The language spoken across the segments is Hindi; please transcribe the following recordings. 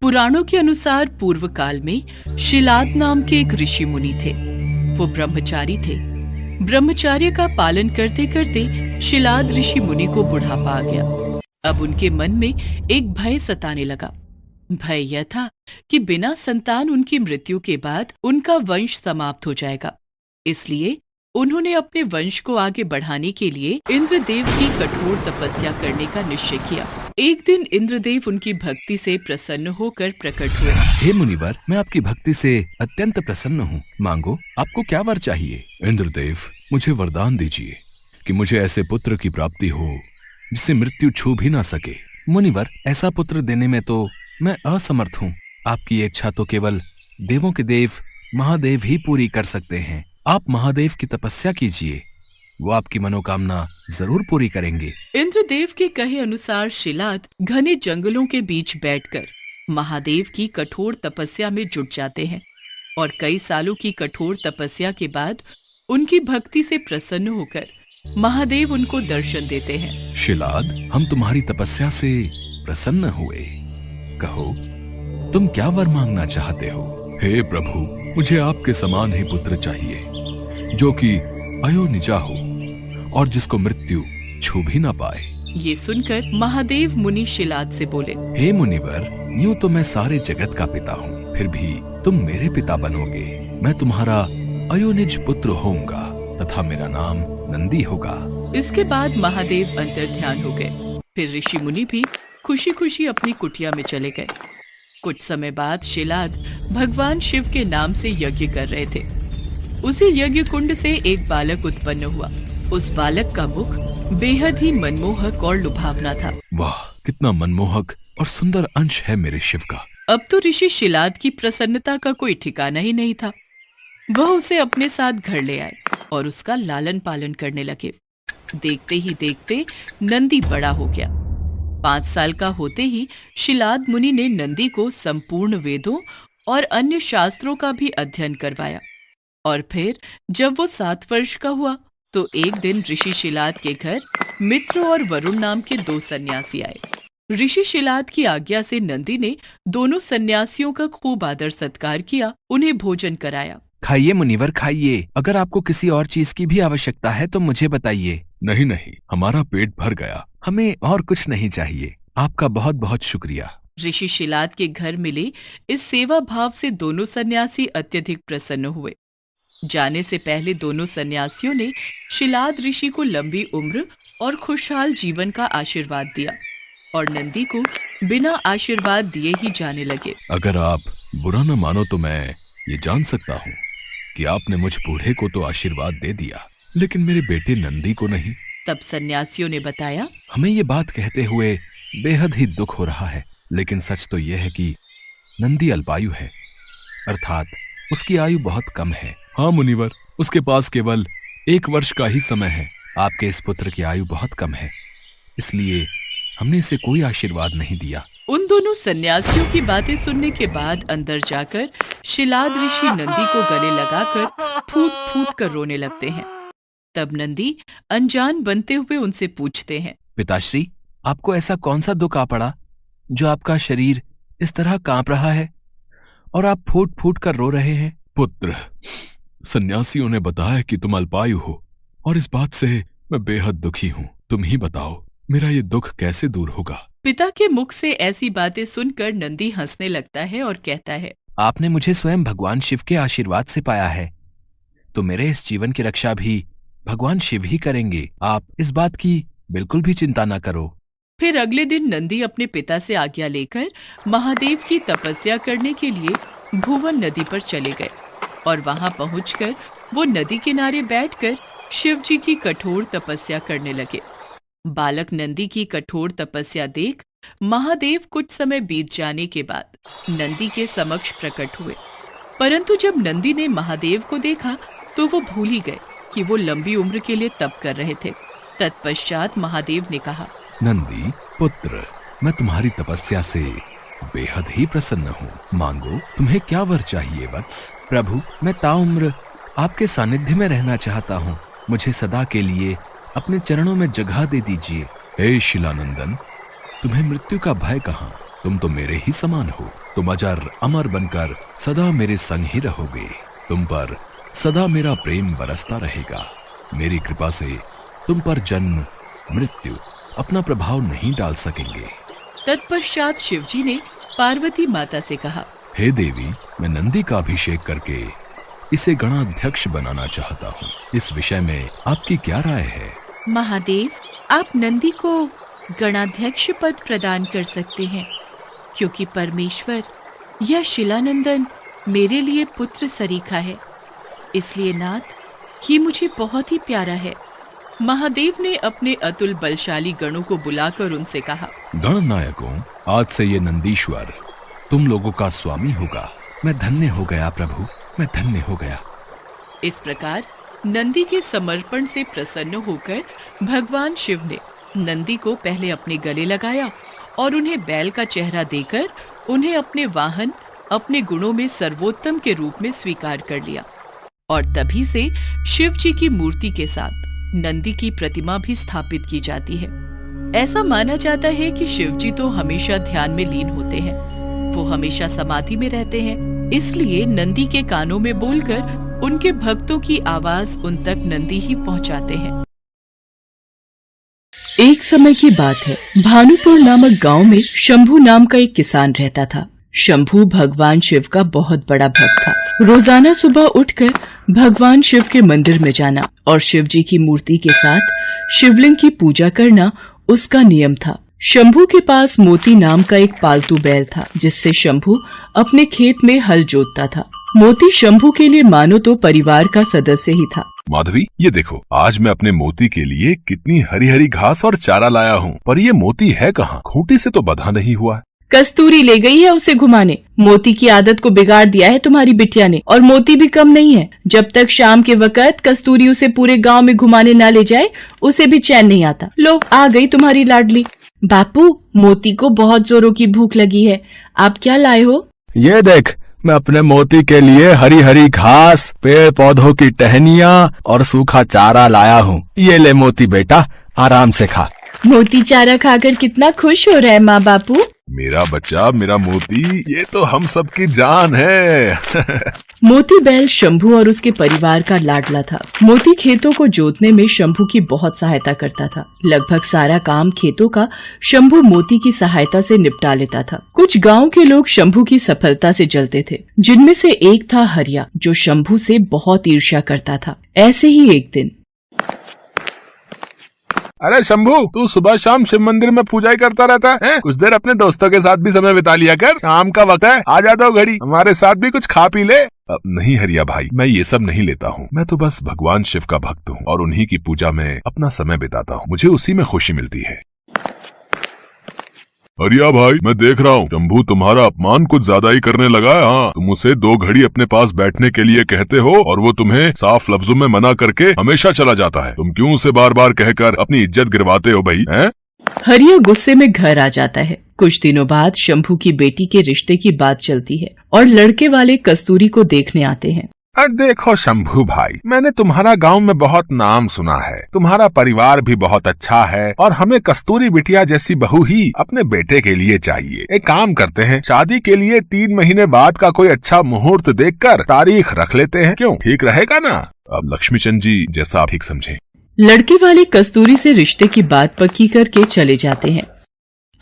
पुराणों के अनुसार पूर्व काल में शिलाद नाम के एक ऋषि मुनि थे। वो ब्रह्मचारी थे। ब्रह्मचर्य का पालन करते करते शिलाद ऋषि मुनि को बुढ़ापा आ गया। अब उनके मन में एक भय सताने लगा। भय यह था कि बिना संतान उनकी मृत्यु के बाद उनका वंश समाप्त हो जाएगा। इसलिए उन्होंने अपने वंश को आगे बढ़ाने के लिए इंद्रदेव की कठोर तपस्या करने का निश्चय किया। एक दिन इंद्रदेव उनकी भक्ति से प्रसन्न होकर प्रकट हुए। हे मुनिवर, मैं आपकी भक्ति से अत्यंत प्रसन्न हूँ। मांगो, आपको क्या वर चाहिए? इंद्रदेव, मुझे वरदान दीजिए कि मुझे ऐसे पुत्र की प्राप्ति हो जिसे मृत्यु छू भी ना सके। मुनिवर, ऐसा पुत्र देने में तो मैं असमर्थ हूँ। आपकी इच्छा तो केवल देवों के देव महादेव ही पूरी कर सकते हैं। आप महादेव की तपस्या कीजिए, वो आपकी मनोकामना जरूर पूरी करेंगे। इंद्रदेव के कहे अनुसार शिलाद घने जंगलों के बीच बैठकर महादेव की कठोर तपस्या में जुट जाते हैं और कई सालों की कठोर तपस्या के बाद उनकी भक्ति से प्रसन्न होकर महादेव उनको दर्शन देते हैं। शिलाद, हम तुम्हारी तपस्या से प्रसन्न हुए। कहो, तुम क्या वर मांगना चाहते हो? हे प्रभु, मुझे आपके समान ही पुत्र चाहिए, जो कि अयोनिजा हो और जिसको मृत्यु छू भी ना पाए। ये सुनकर महादेव मुनि शिलाद से बोले, हे मुनिवर, यूं तो मैं सारे जगत का पिता हूँ, फिर भी तुम मेरे पिता बनोगे। मैं तुम्हारा अयोनिज पुत्र होऊंगा तथा मेरा नाम नंदी होगा। इसके बाद महादेव अंतर्ध्यान हो गए। फिर ऋषि मुनि भी खुशी खुशी अपनी कुटिया में चले गए। कुछ समय बाद शिलाद भगवान शिव के नाम से यज्ञ कर रहे थे। उसी यज्ञ कुंड से एक बालक उत्पन्न हुआ। उस बालक का मुख बेहद ही मनमोहक और लुभावना था। वाह, कितना मनमोहक और सुंदर अंश है मेरे शिव का। अब तो ऋषि शिलाद की प्रसन्नता का कोई ठिकाना ही नहीं था। वह उसे अपने साथ घर ले आए और उसका लालन पालन करने लगे। देखते ही देखते नंदी बड़ा हो गया। 5 साल का होते ही शिलाद मुनि ने नंदी को संपूर्ण वेदों और अन्य शास्त्रों का भी अध्ययन करवाया। और फिर जब वो 7 वर्ष का हुआ तो एक दिन ऋषि शिलाद के घर मित्र और वरुण नाम के 2 सन्यासी आए। ऋषि शिलाद की आज्ञा से नंदी ने दोनों सन्यासियों का खूब आदर सत्कार किया, उन्हें भोजन कराया। खाइए मुनिवर, खाइए। अगर आपको किसी और चीज की भी आवश्यकता है तो मुझे बताइए। नहीं नहीं, हमारा पेट भर गया। हमें और कुछ नहीं चाहिए। आपका बहुत बहुत शुक्रिया। ऋषि शिलाद के घर मिले इस सेवा भाव से दोनों सन्यासी अत्यधिक प्रसन्न हुए। जाने से पहले दोनों सन्यासियों ने शिलाद ऋषि को लंबी उम्र और खुशहाल जीवन का आशीर्वाद दिया और नंदी को बिना आशीर्वाद दिए ही जाने लगे। अगर आप बुरा न मानो तो मैं ये जान सकता हूँ कि आपने मुझ बूढ़े को तो आशीर्वाद दे दिया, लेकिन मेरे बेटे नंदी को नहीं। तब सन्यासियों ने बताया, हमें ये बात कहते हुए बेहद ही दुख हो रहा है, लेकिन सच तो यह है कि नंदी अल्पायु है, अर्थात उसकी आयु बहुत कम है। हाँ मुनिवर, उसके पास केवल 1 वर्ष का ही समय है। आपके इस पुत्र की आयु बहुत कम है, इसलिए हमने इसे कोई आशीर्वाद नहीं दिया। उन दोनों सन्यासियों की बातें सुनने के बाद अंदर जाकर शिलाद ऋषि नंदी को गले लगाकर फूट फूट कर रोने लगते हैं। तब नंदी अनजान बनते हुए उनसे पूछते हैं, पिताश्री, आपको ऐसा कौन सा दुख आ पड़ा जो आपका शरीर इस तरह कांप रहा है और आप फूट फूट कर रो रहे हैं? पुत्र, सन्यासियों ने बताया कि तुम अल्पायु हो और इस बात से मैं बेहद दुखी हूँ। तुम ही बताओ, मेरा ये दुख कैसे दूर होगा? पिता के मुख से ऐसी बातें सुनकर नंदी हंसने लगता है और कहता है, आपने मुझे स्वयं भगवान शिव के आशीर्वाद से पाया है, तो मेरे इस जीवन की रक्षा भी भगवान शिव ही करेंगे। आप इस बात की बिल्कुल भी चिंता न करो। फिर अगले दिन नंदी अपने पिता से आज्ञा लेकर महादेव की तपस्या करने के लिए भुवन नदी पर चले गए और वहां पहुंचकर वो नदी किनारे बैठकर शिव जी की कठोर तपस्या करने लगे। बालक नंदी की कठोर तपस्या देख महादेव कुछ समय बीत जाने के बाद नंदी के समक्ष प्रकट हुए, परंतु जब नंदी ने महादेव को देखा तो वो भूल ही गए कि वो लंबी उम्र के लिए तप कर रहे थे। तत्पश्चात महादेव ने कहा, नंदी पुत्र, मैं तुम्हारी तपस्या से बेहद ही प्रसन्न हूँ। मांगो, तुम्हें क्या वर चाहिए वत्स? प्रभु, मैं ताउम्र आपके सानिध्य में रहना चाहता हूँ। मुझे सदा के लिए अपने चरणों में जगह दे दीजिए। हे शिलानंदन, तुम्हें मृत्यु का भय कहाँ? तुम तो मेरे ही समान हो। तुम अजर अमर बनकर सदा मेरे संग ही रहोगे। तुम पर सदा मेरा प्रेम बरसता रहेगा। मेरी कृपा से तुम पर जन्म मृत्यु अपना प्रभाव नहीं डाल सकेंगे। तत्पश्चात शिवजी ने पार्वती माता से कहा, हे देवी, मैं नंदी का अभिषेक करके इसे गणाध्यक्ष बनाना चाहता हूँ। इस विषय में आपकी क्या राय है? महादेव, आप नंदी को गणाध्यक्ष पद प्रदान कर सकते हैं, क्योंकि परमेश्वर यह शिलानंदन मेरे लिए पुत्र सरीखा है। इसलिए नाथ, ये मुझे बहुत ही प्यारा है। महादेव ने अपने अतुल बलशाली गणों को बुलाकर उनसे कहा, गणनायकों, आज से ये नंदीश्वर तुम लोगों का स्वामी होगा। मैं धन्य हो गया प्रभु, मैं धन्य हो गया। इस प्रकार नंदी के समर्पण से प्रसन्न होकर भगवान शिव ने नंदी को पहले अपने गले लगाया और उन्हें बैल का चेहरा देकर उन्हें अपने वाहन, अपने गुणों में सर्वोत्तम के रूप में स्वीकार कर लिया। और तभी से शिव जी की मूर्ति के साथ नंदी की प्रतिमा भी स्थापित की जाती है। ऐसा माना जाता है कि शिव जी तो हमेशा ध्यान में लीन होते हैं, वो हमेशा समाधि में रहते हैं। इसलिए नंदी के कानों में बोलकर उनके भक्तों की आवाज उन तक नंदी ही पहुंचाते हैं। एक समय की बात है, भानुपुर नामक गांव में शंभू नाम का एक किसान रहता था। शंभू भगवान शिव का बहुत बड़ा भक्त था। रोजाना सुबह उठकर भगवान शिव के मंदिर में जाना और शिव जी की मूर्ति के साथ शिवलिंग की पूजा करना उसका नियम था। शंभू के पास मोती नाम का एक पालतू बैल था, जिससे शंभू अपने खेत में हल जोतता था। मोती शंभू के लिए मानो तो परिवार का सदस्य ही था। माधवी, ये देखो, आज मैं अपने मोती के लिए कितनी हरी हरी घास और चारा लाया हूँ, पर ये मोती है कहाँ? खूंटी से तो बंधा नहीं हुआ है। कस्तूरी ले गई है उसे घुमाने। मोती की आदत को बिगाड़ दिया है तुम्हारी बिटिया ने, और मोती भी कम नहीं है। जब तक शाम के वक्त कस्तूरी उसे पूरे गांव में घुमाने ना ले जाए, उसे भी चैन नहीं आता। लो, आ गई तुम्हारी लाडली। बापू, मोती को बहुत जोरों की भूख लगी है, आप क्या लाए हो? ये देख, मैं अपने मोती के लिए हरी हरी घास, पेड़ पौधों की टहनियाँ और सूखा चारा लाया हूँ। ये ले मोती बेटा, आराम से खा। मोती चारा खाकर कितना खुश हो रहा है माँ बापू। मेरा बच्चा, मेरा मोती, ये तो हम सबकी जान है। मोती बैल शंभू और उसके परिवार का लाडला था। मोती खेतों को जोतने में शंभू की बहुत सहायता करता था। लगभग सारा काम खेतों का शंभू मोती की सहायता से निपटा लेता था। कुछ गांव के लोग शंभू की सफलता से जलते थे, जिनमें से एक था हरिया, जो शंभू से बहुत ईर्ष्या करता था। ऐसे ही एक दिन, अरे शंभू, तू सुबह शाम शिव मंदिर में पूजा ही करता रहता है? कुछ देर अपने दोस्तों के साथ भी समय बिता लिया कर। शाम का वक्त है, आ जा दो घड़ी, हमारे साथ भी कुछ खा पी ले। नहीं हरिया भाई, मैं ये सब नहीं लेता हूँ। मैं तो बस भगवान शिव का भक्त हूँ और उन्हीं की पूजा में अपना समय बिताता हूँ। मुझे उसी में खुशी मिलती है। हरिया भाई, मैं देख रहा हूँ शंभू तुम्हारा अपमान कुछ ज्यादा ही करने लगा है। हाँ, तुम उसे 2 घड़ी अपने पास बैठने के लिए कहते हो और वो तुम्हें साफ लफ्जों में मना करके हमेशा चला जाता है। तुम क्यों उसे बार बार कहकर अपनी इज्जत गिरवाते हो भाई? हैं? हरिया गुस्से में घर आ जाता है। कुछ दिनों बाद शंभू की बेटी के रिश्ते की बात चलती है और लड़के वाले कस्तूरी को देखने आते हैं। देखो शंभू भाई, मैंने तुम्हारा गांव में बहुत नाम सुना है। तुम्हारा परिवार भी बहुत अच्छा है और हमें कस्तूरी बिटिया जैसी बहू ही अपने बेटे के लिए चाहिए। एक काम करते हैं, शादी के लिए 3 महीने बाद का कोई अच्छा मुहूर्त देखकर तारीख रख लेते हैं। क्यों, ठीक रहेगा ना? अब लक्ष्मीचंद जी, जैसा आप ठीक समझे। लड़के वाले कस्तूरी से रिश्ते की बात पक्की करके चले जाते हैं।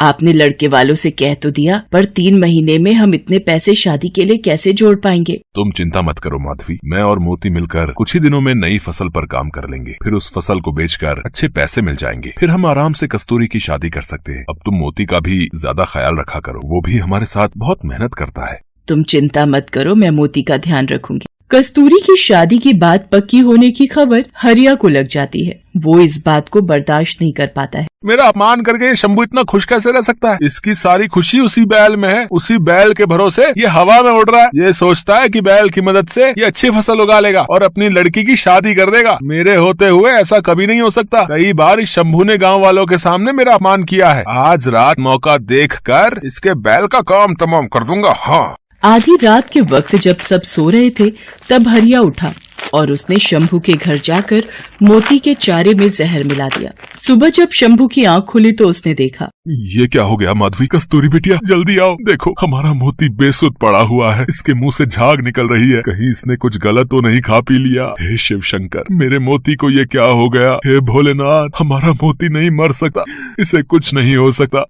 आपने लड़के वालों से कह तो दिया, पर 3 महीने में हम इतने पैसे शादी के लिए कैसे जोड़ पाएंगे? तुम चिंता मत करो माधवी, मैं और मोती मिलकर कुछ ही दिनों में नई फसल पर काम कर लेंगे। फिर उस फसल को बेचकर अच्छे पैसे मिल जाएंगे। फिर हम आराम से कस्तूरी की शादी कर सकते हैं। अब तुम मोती का भी ज्यादा ख्याल रखा करो, वो भी हमारे साथ बहुत मेहनत करता है। तुम चिंता मत करो, मैं मोती का ध्यान रखूंगी। कस्तूरी की शादी की बात पक्की होने की खबर हरिया को लग जाती है। वो इस बात को बर्दाश्त नहीं कर पाता है। मेरा अपमान करके शंभू इतना खुश कैसे रह सकता है? इसकी सारी खुशी उसी बैल में है। उसी बैल के भरोसे ये हवा में उड़ रहा है। ये सोचता है कि बैल की मदद से ये अच्छी फसल उगा लेगा और अपनी लड़की की शादी कर देगा। मेरे होते हुए ऐसा कभी नहीं हो सकता। कई बार इस शंभू ने गाँव वालों के सामने मेरा अपमान किया है। आज रात मौका देखकर इसके बैल का काम तमाम कर दूंगा। हाँ। आधी रात के वक्त जब सब सो रहे थे, तब हरिया उठा और उसने शंभू के घर जाकर मोती के चारे में जहर मिला दिया। सुबह जब शंभू की आंख खुली तो उसने देखा, ये क्या हो गया माधवी? कस्तूरी बिटिया जल्दी आओ, देखो हमारा मोती बेसुध पड़ा हुआ है, इसके मुंह से झाग निकल रही है, कहीं इसने कुछ गलत तो नहीं खा पी लिया। हे शिव शंकर, मेरे मोती को ये क्या हो गया? हे भोलेनाथ, हमारा मोती नहीं मर सकता, इसे कुछ नहीं हो सकता।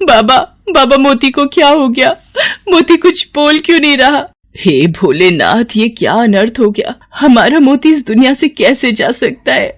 बाबा मोती को क्या हो गया? मोती कुछ बोल क्यों नहीं रहा? हे भोलेनाथ, ये क्या अनर्थ हो गया? हमारा मोती इस दुनिया से कैसे जा सकता है?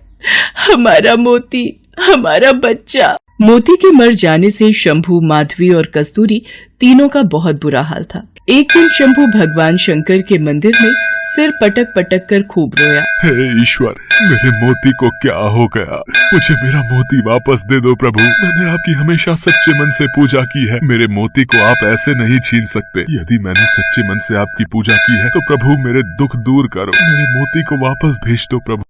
हमारा मोती, हमारा बच्चा। मोती के मर जाने से शंभू, माधवी और कस्तूरी तीनों का बहुत बुरा हाल था। एक दिन शंभू भगवान शंकर के मंदिर में सिर पटक पटक कर खूब रोया। हे ईश्वर, मेरे मोती को क्या हो गया? मुझे मेरा मोती वापस दे दो प्रभु। मैंने आपकी हमेशा सच्चे मन से पूजा की है, मेरे मोती को आप ऐसे नहीं छीन सकते। यदि मैंने सच्चे मन से आपकी पूजा की है तो प्रभु मेरे दुख दूर करो, मेरे मोती को वापस भेज दो प्रभु।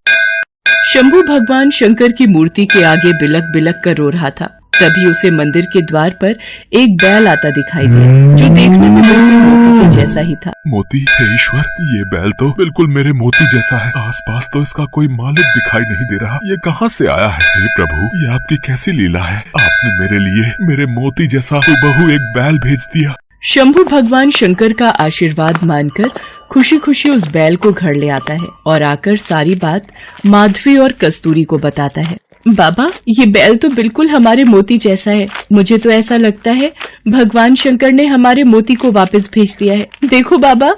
शंभू भगवान शंकर की मूर्ति के आगे बिलक बिलक कर रो रहा था। तभी उसे मंदिर के द्वार पर एक बैल आता दिखाई दिया, जो देखने में बिल्कुल मोती के जैसा ही था। मोती? हे ईश्वर, ये बैल तो बिल्कुल मेरे मोती जैसा है। आसपास तो इसका कोई मालिक दिखाई नहीं दे रहा, ये कहाँ से आया है? हे प्रभु, ये आपकी कैसी लीला है? आपने मेरे लिए मेरे मोती जैसा हूबहू एक बैल भेज दिया। शंभू भगवान शंकर का आशीर्वाद मानकर खुशी खुशी उस बैल को घर ले आता है और आकर सारी बात माधवी और कस्तूरी को बताता है। बाबा, ये बैल तो बिल्कुल हमारे मोती जैसा है। मुझे तो ऐसा लगता है भगवान शंकर ने हमारे मोती को वापस भेज दिया है। देखो बाबा,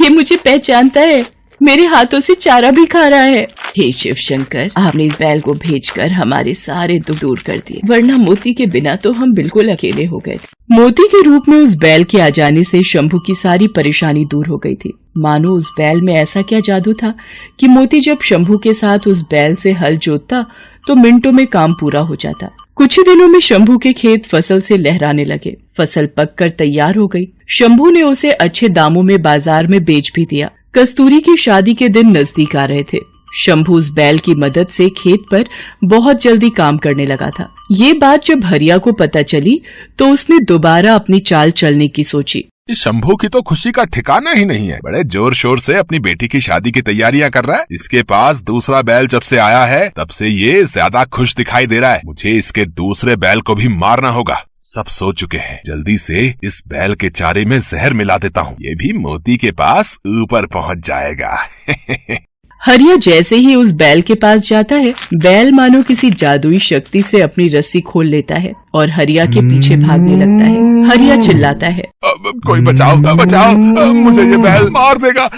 ये मुझे पहचानता है, मेरे हाथों से चारा भी खा रहा है। हे शिव शंकर, आपने इस बैल को भेजकर हमारे सारे दुख दूर कर दिए, वरना मोती के बिना तो हम बिल्कुल अकेले हो गए थे। मोती के रूप में उस बैल के आ जाने से शंभू की सारी परेशानी दूर हो गई थी। मानो उस बैल में ऐसा क्या जादू था कि मोती जब शंभू के साथ उस बैल से हल जोतता तो मिनटों में काम पूरा हो जाता। कुछ ही दिनों में शंभू के खेत फसल से लहराने लगे। फसल पककर तैयार हो गई। शंभू ने उसे अच्छे दामों में बाजार में बेच भी दिया। कस्तूरी की शादी के दिन नजदीक आ रहे थे। शंभू उस बैल की मदद से खेत पर बहुत जल्दी काम करने लगा था। ये बात जब हरिया को पता चली तो उसने दोबारा अपनी चाल चलने की सोची। इस शंभू की तो खुशी का ठिकाना ही नहीं है, बड़े जोर शोर से अपनी बेटी की शादी की तैयारियां कर रहा है। इसके पास दूसरा बैल जब से आया है तब से ये ज्यादा खुश दिखाई दे रहा है। मुझे इसके दूसरे बैल को भी मारना होगा। सब सो चुके हैं, जल्दी से इस बैल के चारे में जहर मिला देता हूँ, ये भी मोती के पास ऊपर पहुँच जाएगा। हरिया जैसे ही उस बैल के पास जाता है, बैल मानो किसी जादुई शक्ति से अपनी रस्सी खोल लेता है और हरिया के पीछे भागने लगता है। हरिया चिल्लाता है, कोई बचाओ, बचाओ, मुझे ये बैल मार देगा,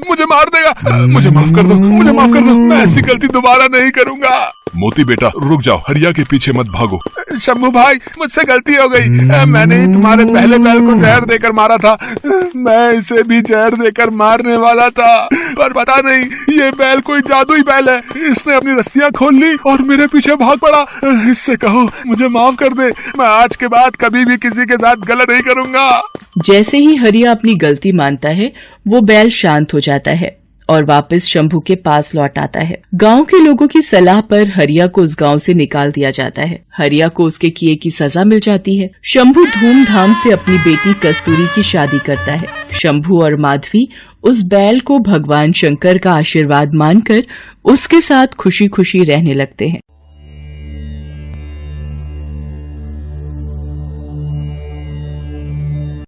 मुझे मार देगा, मुझे माफ कर दो, मुझे माफ कर दो, मैं ऐसी गलती दोबारा नहीं करूँगा। मोती बेटा रुक जाओ, हरिया के पीछे मत भागो। शंभू भाई, मुझसे गलती हो गई, मैंने ही तुम्हारे पहले बैल को जहर देकर मारा था, मैं इसे भी जहर देकर मारने वाला था, पर पता नहीं ये बैल कोई जादुई बैल है, इसने अपनी रस्सियां खोल ली और मेरे पीछे भाग पड़ा। इससे कहो मुझे माफ कर दे, मैं आज के बाद कभी भी किसी के साथ गलत नहीं करूँगा। जैसे ही हरिया अपनी गलती मानता है, वो बैल शांत हो जाता है और वापस शंभू के पास लौट आता है। गांव के लोगों की सलाह पर हरिया को उस गांव से निकाल दिया जाता है। हरिया को उसके किए की सजा मिल जाती है। शंभू धूमधाम से अपनी बेटी कस्तूरी की शादी करता है। शंभू और माधवी उस बैल को भगवान शंकर का आशीर्वाद मानकर उसके साथ खुशी खुशी रहने लगते हैं।